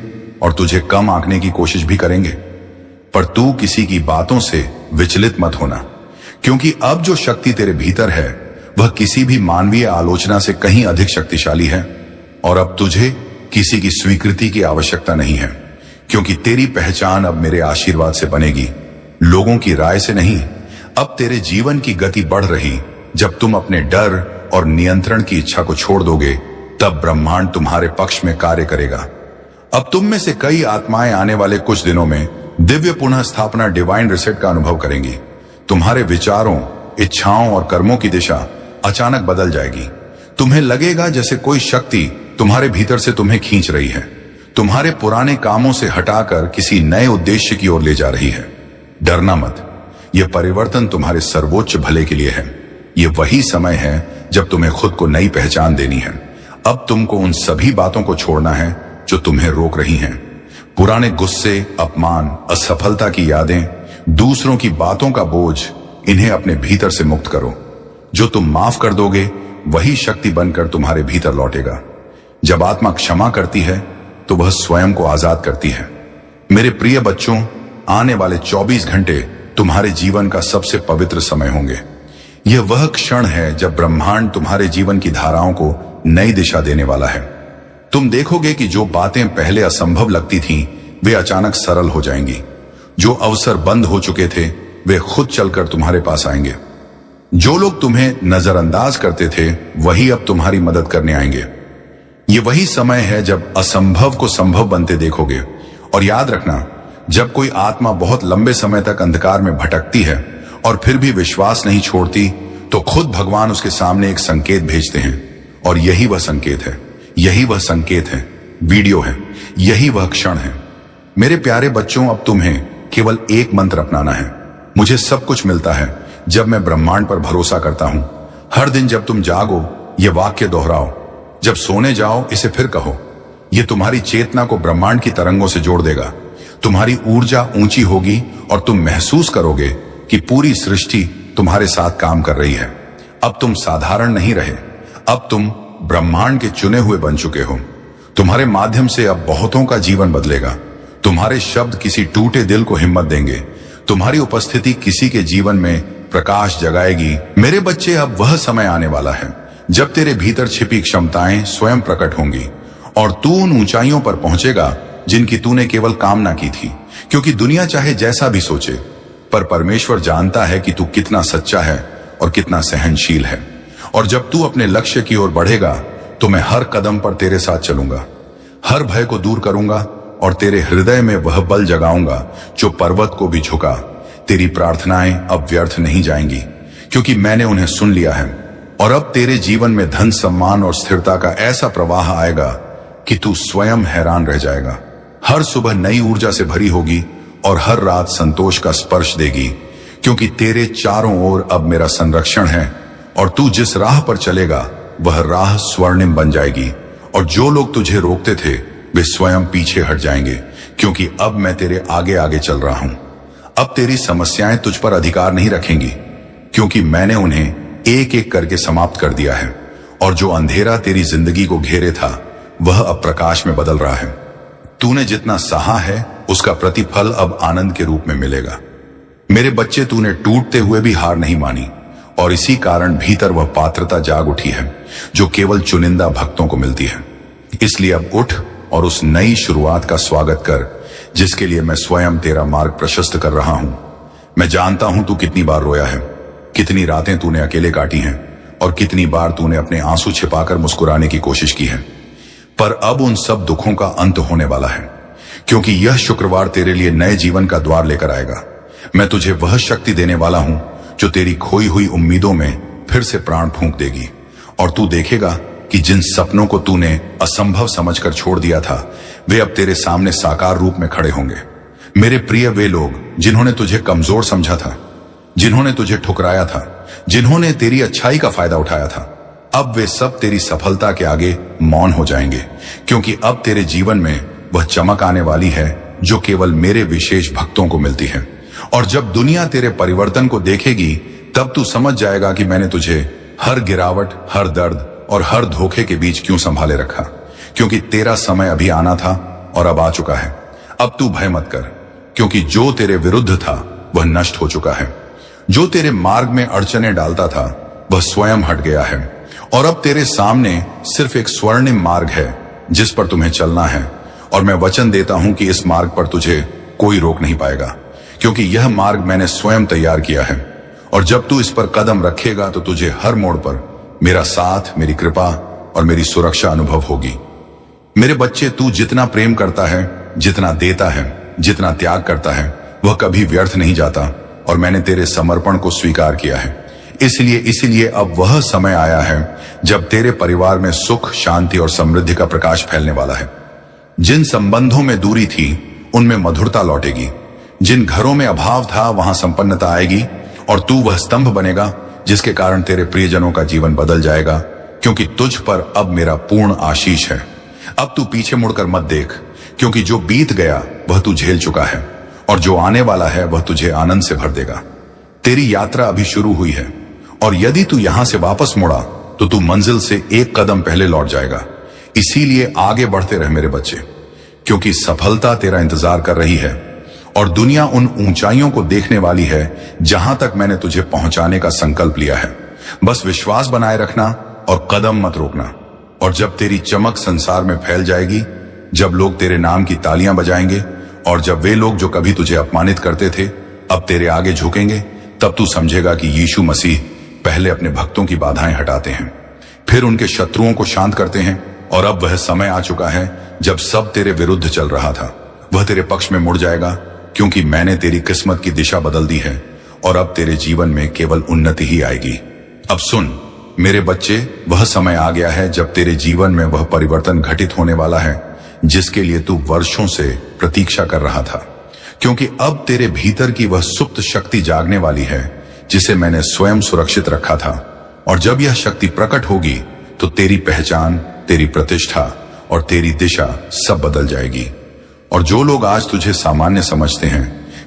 और तुझे कम आंकने की कोशिश भी करेंगे, पर तू किसी की बातों से विचलित मत होना, क्योंकि अब जो शक्ति तेरे भीतर है वह किसी भी मानवीय आलोचना से कहीं अधिक शक्तिशाली है। और अब तुझे किसी की स्वीकृति की आवश्यकता नहीं है, क्योंकि तेरी पहचान अब मेरे आशीर्वाद से बनेगी, लोगों की राय से नहीं। अब तेरे जीवन की गति बढ़ रही जब तुम अपने डर और नियंत्रण की इच्छा को छोड़ दोगे, तब ब्रह्मांड तुम्हारे पक्ष में कार्य करेगा। अब तुम में से कई आत्माएं आने वाले कुछ दिनों में दिव्य पुनः स्थापना, डिवाइन रिसेट का अनुभव करेंगी। तुम्हारे विचारों, इच्छाओं और कर्मों की दिशा अचानक बदल जाएगी। तुम्हें लगेगा जैसे कोई शक्ति तुम्हारे भीतर से तुम्हें खींच रही है, तुम्हारे पुराने कामों से हटाकर किसी नए उद्देश्य की ओर ले जा रही है। डरना मत, यह परिवर्तन तुम्हारे सर्वोच्च भले के लिए है। यह वही समय है जब तुम्हें खुद को नई पहचान देनी है। अब तुमको उन सभी बातों को छोड़ना है जो तुम्हें रोक रही हैं। पुराने गुस्से, अपमान, असफलता की यादें, दूसरों की बातों का बोझ, इन्हें अपने भीतर से मुक्त करो। जो तुम माफ कर दोगे वही शक्ति बनकर तुम्हारे भीतर लौटेगा। जब आत्मा क्षमा करती है तो वह स्वयं को आजाद करती है। मेरे प्रिय बच्चों, आने वाले 24 घंटे तुम्हारे जीवन का सबसे पवित्र समय होंगे। यह वह क्षण है जब ब्रह्मांड तुम्हारे जीवन की धाराओं को नई दिशा देने वाला है। तुम देखोगे कि जो बातें पहले असंभव लगती थीं, वे अचानक सरल हो जाएंगी। जो अवसर बंद हो चुके थे वे खुद चलकर तुम्हारे पास आएंगे। जो लोग तुम्हें नजरअंदाज करते थे वही अब तुम्हारी मदद करने आएंगे। ये वही समय है जब असंभव को संभव बनते देखोगे। और याद रखना, जब कोई आत्मा बहुत लंबे समय तक अंधकार में भटकती है और फिर भी विश्वास नहीं छोड़ती, तो खुद भगवान उसके सामने एक संकेत भेजते हैं। और यही वह संकेत है, यही वह संकेत है, वीडियो है, यही वह क्षण है। मेरे प्यारे बच्चों, अब तुम्हें केवल एक मंत्र अपनाना है। मुझे सब कुछ मिलता है जब मैं ब्रह्मांड पर भरोसा करता हूं। हर दिन जब तुम जागो ये वाक्य दोहराओ, जब सोने जाओ इसे फिर कहो। यह तुम्हारी चेतना को ब्रह्मांड की तरंगों से जोड़ देगा। तुम्हारी ऊर्जा ऊंची होगी और तुम महसूस करोगे कि पूरी सृष्टि तुम्हारे साथ काम कर रही है। अब तुम साधारण नहीं रहे, अब तुम ब्रह्मांड के चुने हुए बन चुके हो। तुम्हारे माध्यम से अब बहुतों का जीवन बदलेगा। तुम्हारे शब्द किसी टूटे दिल को हिम्मत देंगे। तुम्हारी उपस्थिति किसी के जीवन में प्रकाश जगाएगी। मेरे बच्चे, अब वह समय आने वाला है जब तेरे भीतर छिपी क्षमताएं स्वयं प्रकट होंगी और तू उन ऊंचाइयों पर पहुंचेगा जिनकी तूने केवल कामना की थी। क्योंकि दुनिया चाहे जैसा भी सोचे, पर परमेश्वर जानता है कि तू कितना सच्चा है और कितना सहनशील है। और जब तू अपने लक्ष्य की ओर बढ़ेगा तो मैं हर कदम पर तेरे साथ चलूंगा, हर भय को दूर करूंगा और तेरे हृदय में वह बल जगाऊंगा जो पर्वत को भी झुका। तेरी प्रार्थनाएं अब व्यर्थ नहीं जाएंगी, क्योंकि मैंने उन्हें सुन लिया है। और अब तेरे जीवन में धन, सम्मान और स्थिरता का ऐसा प्रवाह आएगा कि तू स्वयं हैरान रह जाएगा। हर सुबह नई ऊर्जा से भरी होगी और हर रात संतोष का स्पर्श देगी, क्योंकि तेरे चारों ओर अब मेरा संरक्षण है। और तू जिस राह पर चलेगा वह राह स्वर्णिम बन जाएगी। और जो लोग तुझे रोकते थे वे स्वयं पीछे हट जाएंगे, क्योंकि अब मैं तेरे आगे आगे चल रहा हूं। अब तेरी समस्याएं तुझ पर अधिकार नहीं रखेंगी, क्योंकि मैंने उन्हें एक एक करके समाप्त कर दिया है। और जो अंधेरा तेरी जिंदगी को घेरे था वह अब प्रकाश में बदल रहा है। तूने जितना सहा है उसका प्रतिफल अब आनंद के रूप में मिलेगा। मेरे बच्चे, तूने टूटते हुए भी हार नहीं मानी और इसी कारण भीतर वह पात्रता जाग उठी है जो केवल चुनिंदा भक्तों को मिलती है। इसलिए अब उठ और उस नई शुरुआत का स्वागत कर जिसके लिए मैं स्वयं तेरा मार्ग प्रशस्त कर रहा हूं। मैं जानता हूं तू कितनी बार रोया है, कितनी रातें तूने अकेले काटी हैं और कितनी बार तूने अपने आंसू छिपाकर मुस्कुराने की कोशिश की है। पर अब उन सब दुखों का अंत होने वाला है, क्योंकि यह शुक्रवार तेरे लिए नए जीवन का द्वार लेकर आएगा। मैं तुझे वह शक्ति देने वाला हूं जो तेरी खोई हुई उम्मीदों में फिर से प्राण फूंक देगी, और तू देखेगा कि जिन सपनों को तूने असंभव समझकर छोड़ दिया था वे अब तेरे सामने साकार रूप में खड़े होंगे। मेरे प्रिय, वे लोग जिन्होंने तुझे कमजोर समझा था, जिन्होंने तुझे ठुकराया था, जिन्होंने तेरी अच्छाई का फायदा उठाया था, अब वे सब तेरी सफलता के आगे मौन हो जाएंगे, क्योंकि अब तेरे जीवन में वह चमक आने वाली है जो केवल मेरे विशेष भक्तों को मिलती है। और जब दुनिया तेरे परिवर्तन को देखेगी तब तू समझ जाएगा कि मैंने तुझे हर गिरावट, हर दर्द और हर धोखे के बीच क्यों संभाले रखा, क्योंकि तेरा समय अभी आना था और अब आ चुका है। अब तू भय मत कर, क्योंकि जो तेरे विरुद्ध था वह नष्ट हो चुका है। जो तेरे मार्ग में अड़चने डालता था वह स्वयं हट गया है, और अब तेरे सामने सिर्फ एक स्वर्णिम मार्ग है जिस पर तुम्हें चलना है। और मैं वचन देता हूं कि इस मार्ग पर तुझे कोई रोक नहीं पाएगा, क्योंकि यह मार्ग मैंने स्वयं तैयार किया है। और जब तू इस पर कदम रखेगा तो तुझे हर मोड़ पर मेरा साथ, मेरी कृपा और मेरी सुरक्षा अनुभव होगी। मेरे बच्चे, तू जितना प्रेम करता है, जितना देता है, जितना त्याग करता है, वह कभी व्यर्थ नहीं जाता, और मैंने तेरे समर्पण को स्वीकार किया है। इसीलिए अब वह समय आया है जब तेरे परिवार में सुख, शांति और समृद्धि का प्रकाश फैलने वाला है। जिन संबंधों में दूरी थी उनमें मधुरता लौटेगी, जिन घरों में अभाव था वहां संपन्नता आएगी, और तू वह स्तंभ बनेगा जिसके कारण तेरे प्रियजनों का जीवन बदल जाएगा, क्योंकि तुझ पर अब मेरा पूर्ण आशीष है। अब तू पीछे मुड़कर मत देख, क्योंकि जो बीत गया वह तू झेल चुका है, और जो आने वाला है वह तुझे आनंद से भर देगा। तेरी यात्रा अभी शुरू हुई है, और यदि तू यहां से वापस मुड़ा तो तू मंजिल से एक कदम पहले लौट जाएगा। इसीलिए आगे बढ़ते रह मेरे बच्चे, क्योंकि सफलता तेरा इंतजार कर रही है, और दुनिया उन ऊंचाइयों को देखने वाली है जहां तक मैंने तुझे पहुंचाने का संकल्प लिया है। बस विश्वास बनाए रखना और कदम मत रोकना। और जब तेरी चमक संसार में फैल जाएगी, जब लोग तेरे नाम की तालियां बजाएंगे, और जब वे लोग जो कभी तुझे अपमानित करते थे अब तेरे आगे झुकेंगे, तब तू समझेगा कि यीशु मसीह पहले अपने भक्तों की बाधाएं हटाते हैं, फिर उनके शत्रुओं को शांत करते हैं। और अब वह समय आ चुका है जब सब तेरे विरुद्ध चल रहा था वह तेरे पक्ष में मुड़ जाएगा, क्योंकि मैंने तेरी किस्मत की दिशा बदल दी है, और अब तेरे जीवन में केवल उन्नति ही आएगी। अब सुन मेरे बच्चे, वह समय आ गया है जब तेरे जीवन में वह परिवर्तन घटित होने वाला है जिसके लिए तू वर्षों से प्रतीक्षा कर रहा था, क्योंकि अब तेरे भीतर की वह सुप्त शक्ति जागने वाली है जिसे मैंने स्वयं सुरक्षित रखा था। और जब यह शक्ति प्रकट होगी तो तेरी पहचान, तेरी प्रतिष्ठा और तेरी दिशा सब बदल जाएगी। और जो लोग आज तुझे सामान्य समझते हैं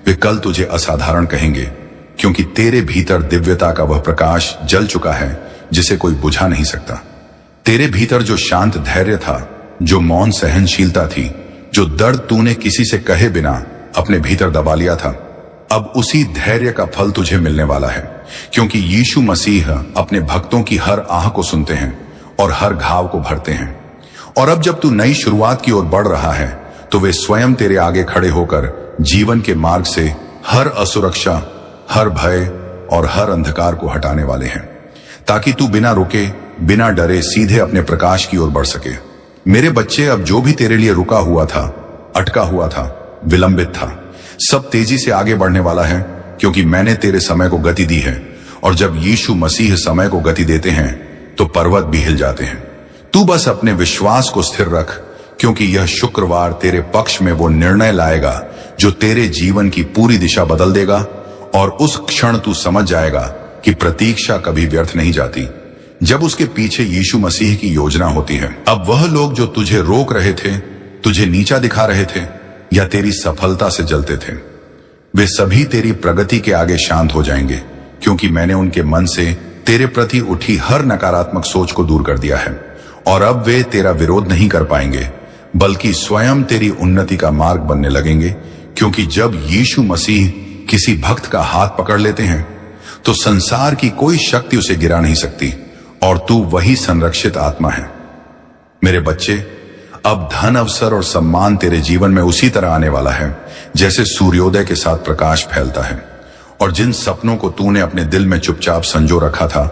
वे कल तुझे असाधारण कहेंगे, क्योंकि तेरे भीतर दिव्यता का वह प्रकाश जल चुका है जिसे कोई बुझा नहीं सकता। तेरे भीतर जो शांत धैर्य था, जो मौन सहनशीलता थी, जो दर्द तूने किसी से कहे बिना अपने भीतर दबा लिया था, अब उसी धैर्य का फल तुझे मिलने वाला है, क्योंकि यीशु मसीह अपने भक्तों की हर आह को सुनते हैं और हर घाव को भरते हैं। और अब जब तू नई शुरुआत की ओर बढ़ रहा है तो वे स्वयं तेरे आगे खड़े होकर जीवन के मार्ग से हर असुरक्षा, हर भय और हर अंधकार को हटाने वाले हैं, ताकि तू बिना रुके, बिना डरे सीधे अपने प्रकाश की ओर बढ़ सके। मेरे बच्चे, अब जो भी तेरे लिए रुका हुआ था, अटका हुआ था, विलंबित था, सब तेजी से आगे बढ़ने वाला है, क्योंकि मैंने तेरे समय को गति दी है। और जब यीशु मसीह समय को गति देते हैं तो पर्वत भी हिल जाते हैं। तू बस अपने विश्वास को स्थिर रख, क्योंकि यह शुक्रवार तेरे पक्ष में वो निर्णय लाएगा जो तेरे जीवन की पूरी दिशा बदल देगा। और उस क्षण तू समझ जाएगा कि प्रतीक्षा कभी व्यर्थ नहीं जाती, जब उसके पीछे यीशु मसीह की योजना होती है। अब वह लोग जो तुझे रोक रहे थे, तुझे नीचा दिखा रहे थे या तेरी सफलता से जलते थे, वे सभी तेरी प्रगति के आगे शांत हो जाएंगे, क्योंकि मैंने उनके मन से तेरे प्रति उठी हर नकारात्मक सोच को दूर कर दिया है। और अब वे तेरा विरोध नहीं कर पाएंगे, बल्कि स्वयं तेरी उन्नति का मार्ग बनने लगेंगे, क्योंकि जब यीशु मसीह किसी भक्त का हाथ पकड़ लेते हैं तो संसार की कोई शक्ति उसे गिरा नहीं सकती, और तू वही संरक्षित आत्मा है। मेरे बच्चे, अब धन, अवसर और सम्मान तेरे जीवन में उसी तरह आने वाला है जैसे सूर्योदय के साथ प्रकाश फैलता है। और जिन सपनों को तूने अपने दिल में चुपचाप संजो रखा था,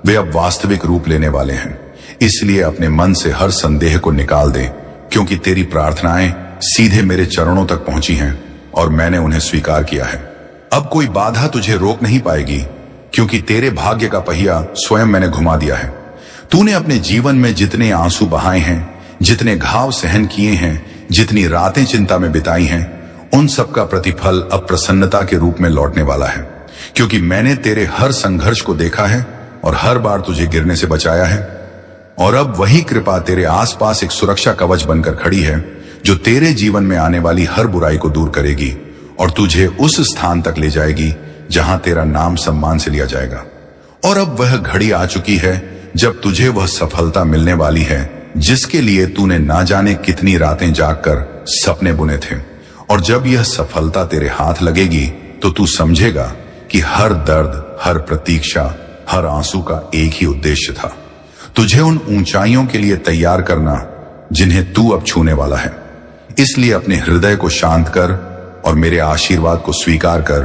वे अब वास्तविक रूप लेने वाले हैं। इसलिए अपने मन से हर संदेह को निकाल दे, क्योंकि तेरी प्रार्थनाएं सीधे मेरे चरणों तक पहुंची हैं और मैंने उन्हें स्वीकार किया है। अब कोई बाधा तुझे रोक नहीं पाएगी, क्योंकि तेरे भाग्य का पहिया स्वयं मैंने घुमा दिया है। तूने अपने जीवन में जितने आंसू बहाए हैं, जितने घाव सहन किए हैं, जितनी रातें चिंता में बिताई हैं, उन सब का प्रतिफल अब प्रसन्नता के रूप में लौटने वाला है, क्योंकि मैंने तेरे हर संघर्ष को देखा है और हर बार तुझे गिरने से बचाया है। और अब वही कृपा तेरे आसपास एक सुरक्षा कवच बनकर खड़ी है, जो तेरे जीवन में आने वाली हर बुराई को दूर करेगी और तुझे उस स्थान तक ले जाएगी जहां तेरा नाम सम्मान से लिया जाएगा। और अब वह घड़ी आ चुकी है जब तुझे वह सफलता मिलने वाली है जिसके लिए तूने ना जाने कितनी रातें जागकर सपने बुने थे। और जब यह सफलता तेरे हाथ लगेगी तो तू समझेगा कि हर दर्द, हर प्रतीक्षा, हर आंसू का एक ही उद्देश्य था, तुझे उन ऊंचाइयों के लिए तैयार करना जिन्हें तू अब छूने वाला है। इसलिए अपने हृदय को शांत कर और मेरे आशीर्वाद को स्वीकार कर,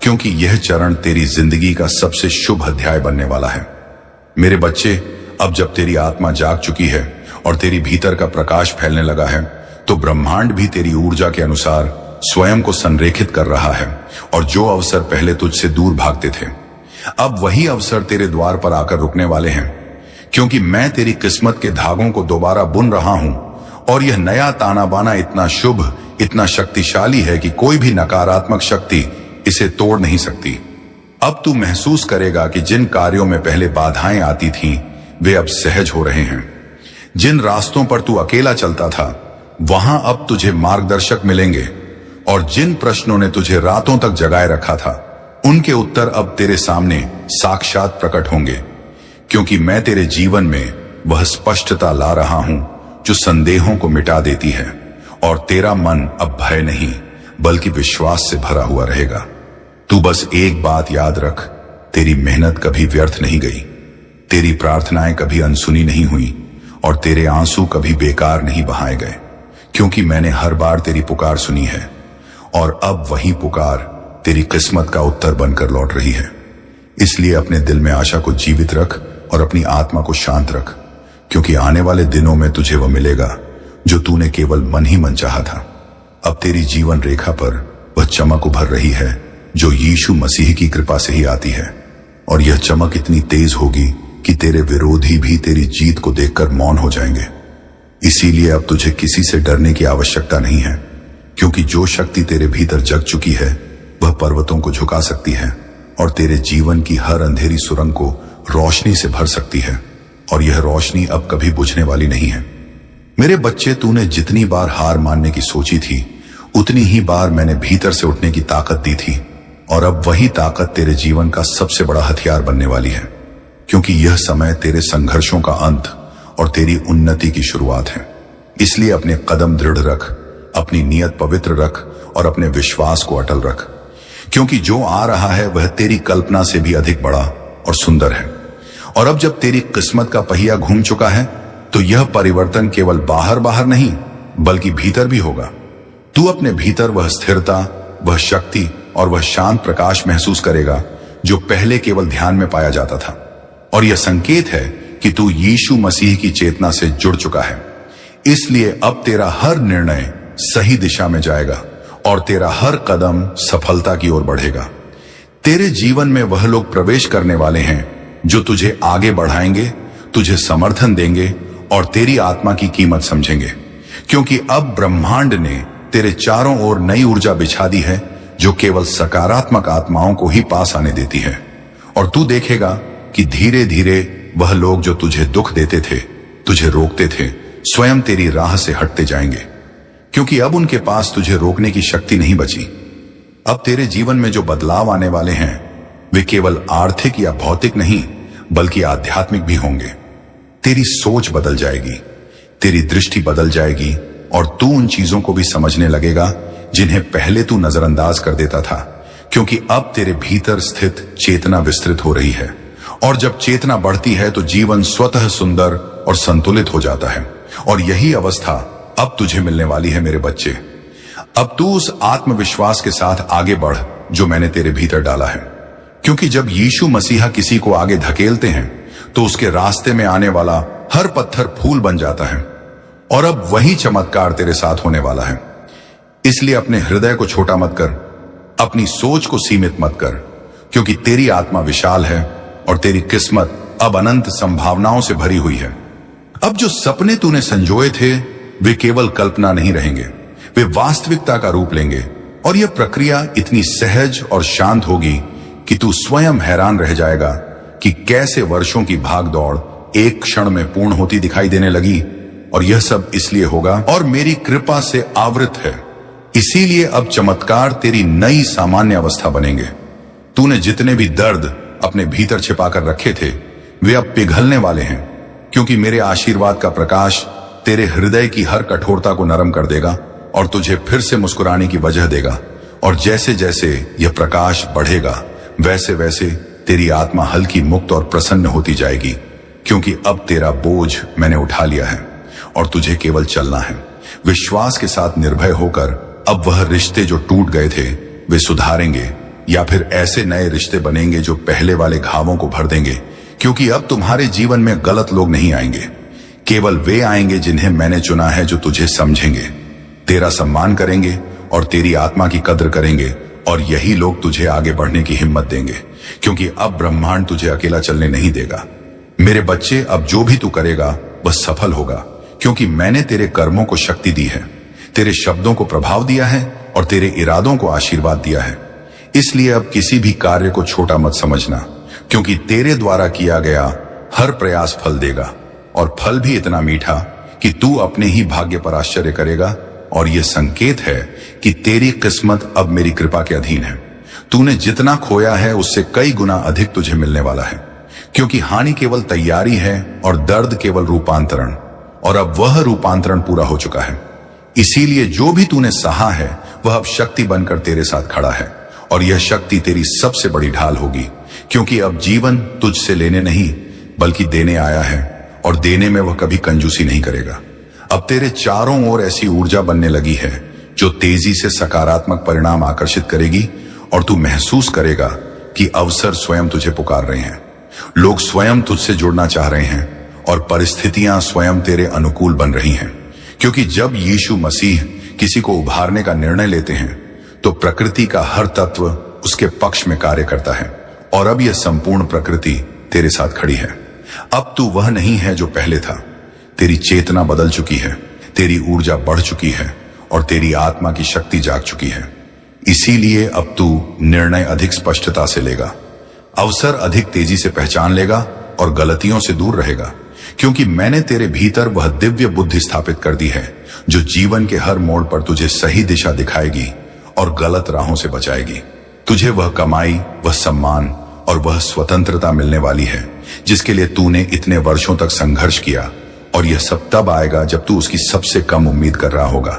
क्योंकि यह चरण तेरी जिंदगी का सबसे शुभ अध्याय बनने वाला है। मेरे बच्चे, अब जब तेरी आत्मा जाग चुकी है और तेरी भीतर का प्रकाश फैलने लगा है, तो ब्रह्मांड भी तेरी ऊर्जा के अनुसार स्वयं को संरेखित कर रहा है। और जो अवसर पहले तुझसे दूर भागते थे, अब वही अवसर तेरे द्वार पर आकर रुकने वाले हैं, क्योंकि मैं तेरी किस्मत के धागों को दोबारा बुन रहा हूं। और यह नया ताना बाना इतना शुभ, इतना शक्तिशाली है कि कोई भी नकारात्मक शक्ति इसे तोड़ नहीं सकती। अब तू महसूस करेगा कि जिन कार्यों में पहले बाधाएं आती थीं, वे अब सहज हो रहे हैं। जिन रास्तों पर तू अकेला चलता था, वहां अब तुझे मार्गदर्शक मिलेंगे। और जिन प्रश्नों ने तुझे रातों तक जगाए रखा था, उनके उत्तर अब तेरे सामने साक्षात प्रकट होंगे, क्योंकि मैं तेरे जीवन में वह स्पष्टता ला रहा हूं जो संदेहों को मिटा देती है। और तेरा मन अब भय नहीं बल्कि विश्वास से भरा हुआ रहेगा। तू बस एक बात याद रख, तेरी मेहनत कभी व्यर्थ नहीं गई, तेरी प्रार्थनाएं कभी अनसुनी नहीं हुई और तेरे आंसू कभी बेकार नहीं बहाए गए, क्योंकि मैंने हर बार तेरी पुकार सुनी है। और अब वही पुकार तेरी किस्मत का उत्तर बनकर लौट रही है। इसलिए अपने दिल में आशा को जीवित रख और अपनी आत्मा को शांत रख, क्योंकि आने वाले दिनों में तुझे वह मिलेगा जो तूने केवल मन ही मन चाहा था। अब तेरी जीवन रेखा पर वह चमक उभर रही है जो यीशु मसीह की कृपा से ही आती है। और यह चमक इतनी तेज होगी कि तेरे विरोधी भी तेरी जीत को देखकर मौन हो जाएंगे। इसीलिए अब तुझे किसी से डरने की आवश्यकता नहीं है, क्योंकि जो शक्ति तेरे भीतर जग चुकी है वह पर्वतों को झुका सकती है और तेरे जीवन की हर अंधेरी सुरंग को रोशनी से भर सकती है। और यह रोशनी अब कभी बुझने वाली नहीं है। मेरे बच्चे, तूने जितनी बार हार मानने की सोची थी, उतनी ही बार मैंने भीतर से उठने की ताकत दी थी। और अब वही ताकत तेरे जीवन का सबसे बड़ा हथियार बनने वाली है, क्योंकि यह समय तेरे संघर्षों का अंत और तेरी उन्नति की शुरुआत है। इसलिए अपने कदम दृढ़ रख, अपनी नीयत पवित्र रख और अपने विश्वास को अटल रख, क्योंकि जो आ रहा है वह तेरी कल्पना से भी अधिक बड़ा और सुंदर है। और अब जब तेरी किस्मत का पहिया घूम चुका है, तो यह परिवर्तन केवल बाहर बाहर नहीं बल्कि भीतर भी होगा। तू अपने भीतर वह स्थिरता, वह शक्ति और वह शांत प्रकाश महसूस करेगा जो पहले केवल ध्यान में पाया जाता था। और यह संकेत है कि तू यीशु मसीह की चेतना से जुड़ चुका है। इसलिए अब तेरा हर निर्णय सही दिशा में जाएगा और तेरा हर कदम सफलता की ओर बढ़ेगा। तेरे जीवन में वह लोग प्रवेश करने वाले हैं जो तुझे आगे बढ़ाएंगे, तुझे समर्थन देंगे और तेरी आत्मा की कीमत समझेंगे, क्योंकि अब ब्रह्मांड ने तेरे चारों ओर नई ऊर्जा बिछा दी है जो केवल सकारात्मक आत्माओं को ही पास आने देती है। और तू देखेगा कि धीरे धीरे वह लोग जो तुझे दुख देते थे, तुझे रोकते थे, स्वयं तेरी राह से हटते जाएंगे, क्योंकि अब उनके पास तुझे रोकने की शक्ति नहीं बची। अब तेरे जीवन में जो बदलाव आने वाले हैं वे केवल आर्थिक या भौतिक नहीं बल्कि आध्यात्मिक भी होंगे। तेरी सोच बदल जाएगी, तेरी दृष्टि बदल जाएगी और तू उन चीजों को भी समझने लगेगा जिन्हें पहले तू नजरअंदाज कर देता था, क्योंकि अब तेरे भीतर स्थित चेतना विस्तृत हो रही है। और जब चेतना बढ़ती है तो जीवन स्वतः सुंदर और संतुलित हो जाता है। और यही अवस्था अब तुझे मिलने वाली है मेरे बच्चे। अब तू उस आत्मविश्वास के साथ आगे बढ़ जो मैंने तेरे भीतर डाला है, क्योंकि जब यीशु मसीहा किसी को आगे धकेलते हैं तो उसके रास्ते में आने वाला हर पत्थर फूल बन जाता है। और अब वही चमत्कार तेरे साथ होने वाला है। इसलिए अपने हृदय को छोटा मत कर, अपनी सोच को सीमित मत कर, क्योंकि तेरी आत्मा विशाल है और तेरी किस्मत अब अनंत संभावनाओं से भरी हुई है। अब जो सपने तूने संजोए थे वे केवल कल्पना नहीं रहेंगे, वे वास्तविकता का रूप लेंगे। और यह प्रक्रिया इतनी सहज और शांत होगी कि तू स्वयं हैरान रह जाएगा कि कैसे वर्षों की भागदौड़ एक क्षण में पूर्ण होती दिखाई देने लगी। और यह सब इसलिए होगा और मेरी कृपा से आवृत है। इसीलिए अब चमत्कार तेरी नई सामान्य अवस्था बनेंगे। तूने जितने भी दर्द अपने भीतर छिपाकर रखे थे वे अब पिघलने वाले हैं, क्योंकि मेरे आशीर्वाद का प्रकाश तेरे हृदय की हर कठोरता को नरम कर देगा और तुझे फिर से मुस्कुराने की वजह देगा। और जैसे जैसे यह प्रकाश बढ़ेगा वैसे वैसे तेरी आत्मा हल्की, मुक्त और प्रसन्न होती जाएगी, क्योंकि अब तेरा बोझ मैंने उठा लिया है और तुझे केवल चलना है। विश्वास के साथ निर्भय होकर अब वह रिश्ते जो टूट गए थे वे सुधारेंगे, या फिर ऐसे नए रिश्ते बनेंगे जो पहले वाले घावों को भर देंगे। क्योंकि अब तुम्हारे जीवन में गलत लोग नहीं आएंगे, केवल वे आएंगे जिन्हें मैंने चुना है, जो तुझे समझेंगे, तेरा सम्मान करेंगे और तेरी आत्मा की कद्र करेंगे। और यही लोग तुझे आगे बढ़ने की हिम्मत देंगे, क्योंकि अब ब्रह्मांड तुझे अकेला चलने नहीं देगा। मेरे बच्चे, अब जो भी तू करेगा वह सफल होगा, क्योंकि मैंने तेरे कर्मों को शक्ति दी है, तेरे शब्दों को प्रभाव दिया है और तेरे इरादों को आशीर्वाद दिया है। इसलिए अब किसी भी कार्य को छोटा मत समझना, क्योंकि तेरे द्वारा किया गया हर प्रयास फल देगा, और फल भी इतना मीठा कि तू अपने ही भाग्य पर आश्चर्य करेगा। और यह संकेत है कि तेरी किस्मत अब मेरी कृपा के अधीन है। तूने जितना खोया है उससे कई गुना अधिक तुझे मिलने वाला है, क्योंकि हानि केवल तैयारी है और दर्द केवल रूपांतरण, और अब वह रूपांतरण पूरा हो चुका है। इसीलिए जो भी तूने सहा है वह अब शक्ति बनकर तेरे साथ खड़ा है, और यह शक्ति तेरी सबसे बड़ी ढाल होगी, क्योंकि अब जीवन तुझसे लेने नहीं बल्कि देने आया है, और देने में वह कभी कंजूसी नहीं करेगा। अब तेरे चारों ओर ऐसी ऊर्जा बनने लगी है जो तेजी से सकारात्मक परिणाम आकर्षित करेगी, और तू महसूस करेगा कि अवसर स्वयं तुझे पुकार रहे हैं, लोग स्वयं तुझसे जुड़ना चाह रहे हैं, और परिस्थितियां स्वयं तेरे अनुकूल बन रही हैं। क्योंकि जब यीशु मसीह किसी को उभारने का निर्णय लेते हैं तो प्रकृति का हर तत्व उसके पक्ष में कार्य करता है, और अब यह संपूर्ण प्रकृति तेरे साथ खड़ी है। अब तू वह नहीं है जो पहले था। तेरी चेतना बदल चुकी है, तेरी ऊर्जा बढ़ चुकी है और तेरी आत्मा की शक्ति जाग चुकी है। इसीलिए अब तू निर्णय अधिक स्पष्टता से लेगा, अवसर अधिक तेजी से पहचान लेगा और गलतियों से दूर रहेगा, क्योंकि मैंने तेरे भीतर वह दिव्य बुद्धि स्थापित कर दी है जो जीवन के हर मोड़ पर तुझे सही दिशा दिखाएगी और गलत राहों से बचाएगी। तुझे वह कमाई, वह सम्मान और वह स्वतंत्रता मिलने वाली है जिसके लिए तूने इतने वर्षों तक संघर्ष किया, और यह सब तब आएगा जब तू उसकी सबसे कम उम्मीद कर रहा होगा,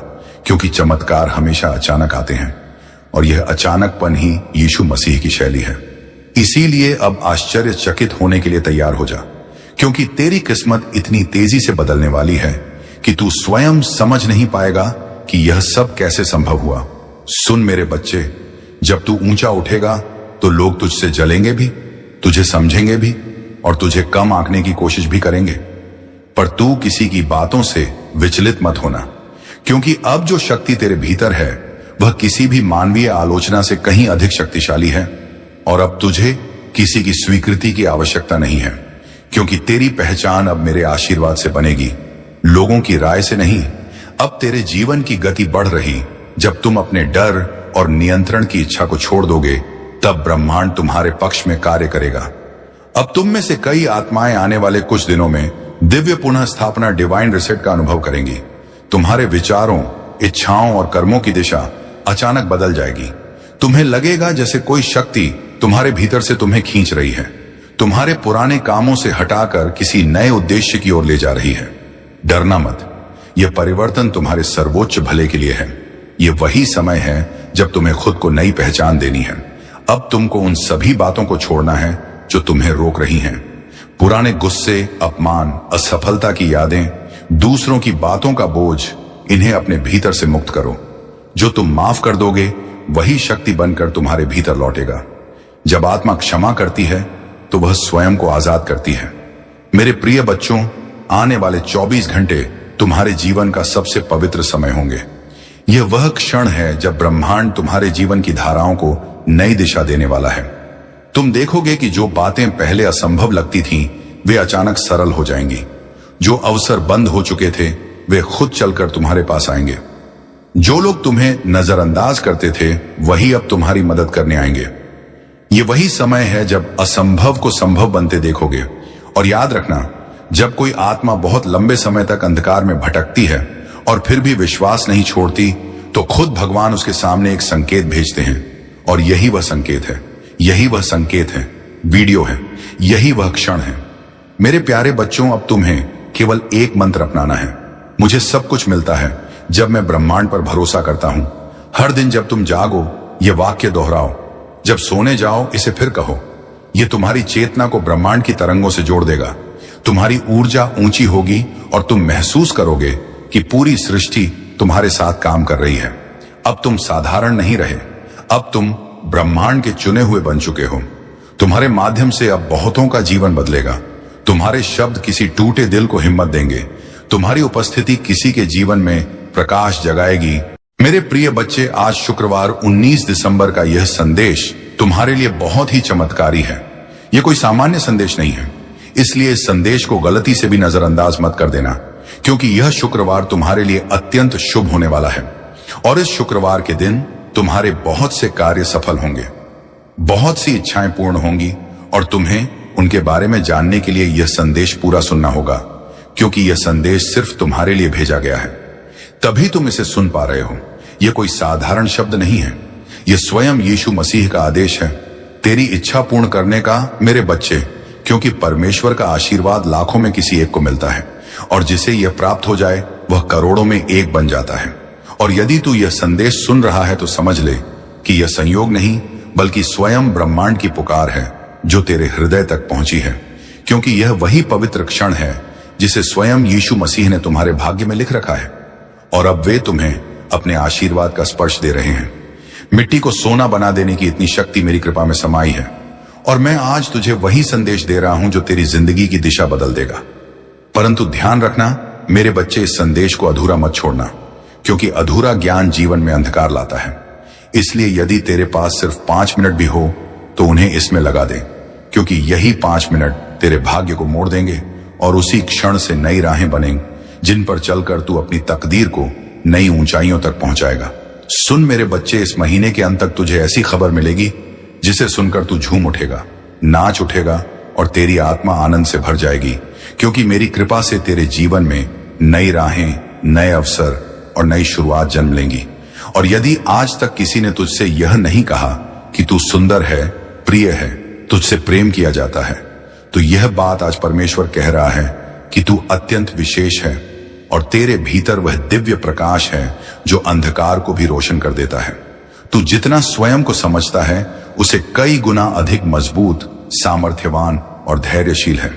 क्योंकि चमत्कार हमेशा अचानक आते हैं और यह अचानकपन ही यीशु मसीह की शैली है। इसीलिए अब आश्चर्यचकित होने के लिए तैयार हो जा, क्योंकि तेरी किस्मत इतनी तेजी से बदलने वाली है कि तू स्वयं समझ नहीं पाएगा कि यह सब कैसे संभव हुआ। सुन मेरे बच्चे, जब तू ऊंचा उठेगा तो लोग तुझसे जलेंगे भी, तुझे समझेंगे भी और तुझे कम आंकने की कोशिश भी करेंगे, पर तू किसी की बातों से विचलित मत होना, क्योंकि अब जो शक्ति तेरे भीतर है वह किसी भी मानवीय आलोचना से कहीं अधिक शक्तिशाली है। और अब तुझे किसी की स्वीकृति की आवश्यकता नहीं है, क्योंकि तेरी पहचान अब मेरे आशीर्वाद से बनेगी, लोगों की राय से नहीं। अब तेरे जीवन की गति बढ़ रही जब तुम अपने डर और नियंत्रण की इच्छा को छोड़ दोगे, तब ब्रह्मांड तुम्हारे पक्ष में कार्य करेगा। अब तुम में से कई आत्माएं आने वाले कुछ दिनों में दिव्य पुनः स्थापना, डिवाइन रिसेट का अनुभव करेंगी। तुम्हारे विचारों, इच्छाओं और कर्मों की दिशा अचानक बदल जाएगी। तुम्हें लगेगा जैसे कोई शक्ति तुम्हारे भीतर से तुम्हें खींच रही है, तुम्हारे पुराने कामों से हटाकर किसी नए उद्देश्य की ओर ले जा रही है। डरना मत, यह परिवर्तन तुम्हारे सर्वोच्च भले के लिए है। यह वही समय है जब तुम्हें खुद को नई पहचान देनी है। अब तुमको उन सभी बातों को छोड़ना है जो तुम्हें रोक रही हैं। पुराने गुस्से, अपमान, असफलता की यादें, दूसरों की बातों का बोझ, इन्हें अपने भीतर से मुक्त करो। जो तुम माफ कर दोगे वही शक्ति बनकर तुम्हारे भीतर लौटेगा। जब आत्मा क्षमा करती है तो वह स्वयं को आजाद करती है। मेरे प्रिय बच्चों, आने वाले 24 घंटे तुम्हारे जीवन का सबसे पवित्र समय होंगे। यह वह क्षण है जब ब्रह्मांड तुम्हारे जीवन की धाराओं को नई दिशा देने वाला है। तुम देखोगे कि जो बातें पहले असंभव लगती थीं, वे अचानक सरल हो जाएंगी। जो अवसर बंद हो चुके थे वे खुद चलकर तुम्हारे पास आएंगे। जो लोग तुम्हें नजरअंदाज करते थे वही अब तुम्हारी मदद करने आएंगे। ये वही समय है जब असंभव को संभव बनते देखोगे। और याद रखना, जब कोई आत्मा बहुत लंबे समय तक अंधकार में भटकती है और फिर भी विश्वास नहीं छोड़ती, तो खुद भगवान उसके सामने एक संकेत भेजते हैं। और यही वह संकेत है, यही वह संकेत है, वीडियो है, यही वह क्षण है। मेरे प्यारे बच्चों, अब तुम्हें केवल एक मंत्र अपनाना है। मुझे सब कुछ मिलता है जब मैं ब्रह्मांड पर भरोसा करता हूं। हर दिन जब तुम जागो यह वाक्य दोहराओ, जब सोने जाओ इसे फिर कहो। यह तुम्हारी चेतना को ब्रह्मांड की तरंगों से जोड़ देगा। तुम्हारी ऊर्जा ऊंची होगी और तुम महसूस करोगे कि पूरी सृष्टि तुम्हारे साथ काम कर रही है। अब तुम साधारण नहीं रहे, अब तुम ब्रह्मांड के चुने हुए बन चुके हो। तुम्हारे माध्यम से अब बहुतों का जीवन बदलेगा। तुम्हारे शब्द किसी टूटे दिल को हिम्मत देंगे। तुम्हारी उपस्थिति किसी के जीवन में प्रकाश जगाएगी। मेरे प्रिय बच्चे, आज शुक्रवार 19 दिसंबर का यह संदेश तुम्हारे लिए बहुत ही चमत्कारी है। यह कोई सामान्य संदेश नहीं है, इसलिए इस संदेश को गलती से भी नजरअंदाज मत कर देना, क्योंकि यह शुक्रवार तुम्हारे लिए अत्यंत शुभ होने वाला है। और इस शुक्रवार के दिन तुम्हारे बहुत से कार्य सफल होंगे, बहुत सी इच्छाएं पूर्ण होंगी और तुम्हें उनके बारे में जानने के लिए यह संदेश पूरा सुनना होगा, क्योंकि यह संदेश सिर्फ तुम्हारे लिए भेजा गया है। तभी तुम इसे सुन पा रहे हो। यह कोई साधारण शब्द नहीं है, यह स्वयं यीशु मसीह का आदेश है तेरी इच्छा पूर्ण करने का, मेरे बच्चे, क्योंकि परमेश्वर का आशीर्वाद लाखों में किसी एक को मिलता है और जिसे यह प्राप्त हो जाए वह करोड़ों में एक बन जाता है। और यदि तू यह संदेश सुन रहा है तो समझ ले कि यह संयोग नहीं बल्कि स्वयं ब्रह्मांड की पुकार है जो तेरे हृदय तक पहुंची है, क्योंकि यह वही पवित्र क्षण है जिसे स्वयं यीशु मसीह ने तुम्हारे भाग्य में लिख रखा है। और अब वे तुम्हें अपने आशीर्वाद का स्पर्श दे रहे हैं। मिट्टी को सोना बना देने की इतनी शक्ति मेरी कृपा में समाई है और मैं आज तुझे वही संदेश दे रहा हूं जो तेरी जिंदगी की दिशा बदल देगा। परंतु ध्यान रखना मेरे बच्चे, इस संदेश को अधूरा मत छोड़ना, क्योंकि अधूरा ज्ञान जीवन में अंधकार लाता है। इसलिए यदि तेरे पास सिर्फ 5 मिनट भी हो तो उन्हें इसमें लगा दे, क्योंकि यही 5 मिनट तेरे भाग्य को मोड़ देंगे और उसी क्षण से नई राहें बनेंगी जिन पर चलकर तू अपनी तकदीर को नई ऊंचाइयों तक पहुंचाएगा। सुन मेरे बच्चे, इस महीने के अंत तक तुझे ऐसी खबर मिलेगी जिसे सुनकर तू झूम उठेगा, नाच उठेगा और तेरी आत्मा आनंद से भर जाएगी, क्योंकि मेरी कृपा से तेरे जीवन में नई राहें, नए अवसर और नई शुरुआत जन्म लेंगी। और यदि आज तक किसी ने तुझसे यह नहीं कहा कि तू सुंदर है, प्रिय है, तुझसे प्रेम किया जाता है, तो यह बात आज परमेश्वर कह रहा है कि तू अत्यंत विशेष है और तेरे भीतर वह दिव्य प्रकाश है जो अंधकार को भी रोशन कर देता है। तू जितना स्वयं को समझता है उसे कई गुना अधिक मजबूत, सामर्थ्यवान और धैर्यशील है।